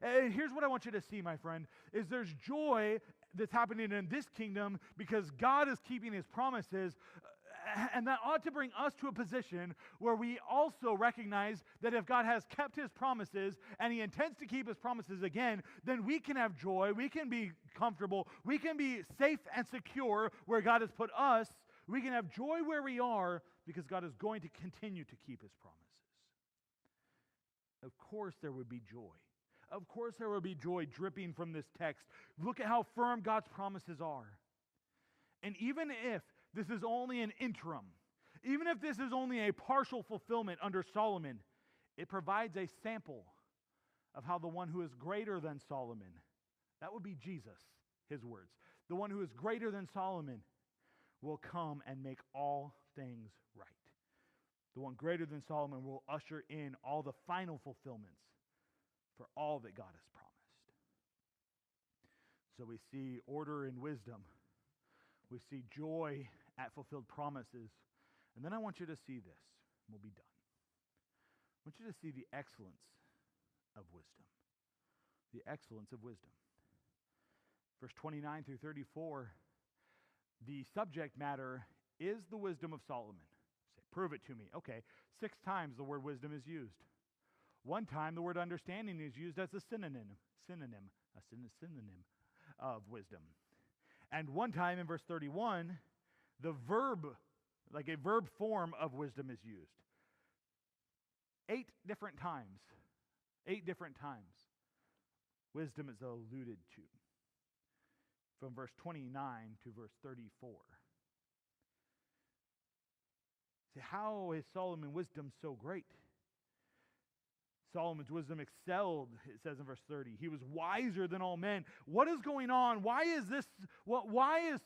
And here's what I want you to see, my friend, is there's joy that's happening in this kingdom because God is keeping his promises, and that ought to bring us to a position where we also recognize that if God has kept his promises and he intends to keep his promises again, then we can have joy, we can be comfortable, we can be safe and secure where God has put us. We can have joy where we are because God is going to continue to keep his promises. Of course there would be joy. Of course there would be joy dripping from this text. Look at how firm God's promises are. And even if this is only an interim, even if this is only a partial fulfillment under Solomon, it provides a sample of how the one who is greater than Solomon, that would be Jesus, his words, the one who is greater than Solomon will come and make all things right. The one greater than Solomon will usher in all the final fulfillments for all that God has promised. So we see order and wisdom. We see joy at fulfilled promises. And then I want you to see this. We'll be done. I want you to see the excellence of wisdom. The excellence of wisdom. Verse 29 through 34, the subject matter is the wisdom of Solomon. Say, prove it to me. Okay, 6 times the word wisdom is used. 1 time the word understanding is used as a synonym of wisdom. And 1 time in verse 31, the verb, like a verb form of wisdom is used. 8 different times. 8 different times. Wisdom is alluded to. From verse 29 to verse 34. See, how is Solomon's wisdom so great? Solomon's wisdom excelled, it says in verse 30. He was wiser than all men. What is going on? Why is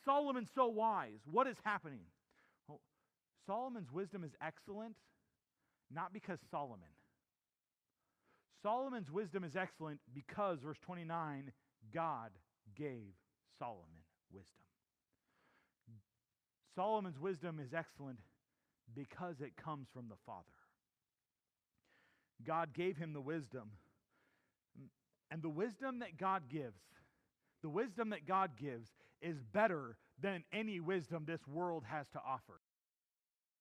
Solomon so wise? What is happening? Well, Solomon's wisdom is excellent, not because Solomon. Solomon's wisdom is excellent because, verse 29, God gave Solomon wisdom. Solomon's wisdom is excellent because it comes from the Father. God gave him the wisdom. And the wisdom that God gives, is better than any wisdom this world has to offer.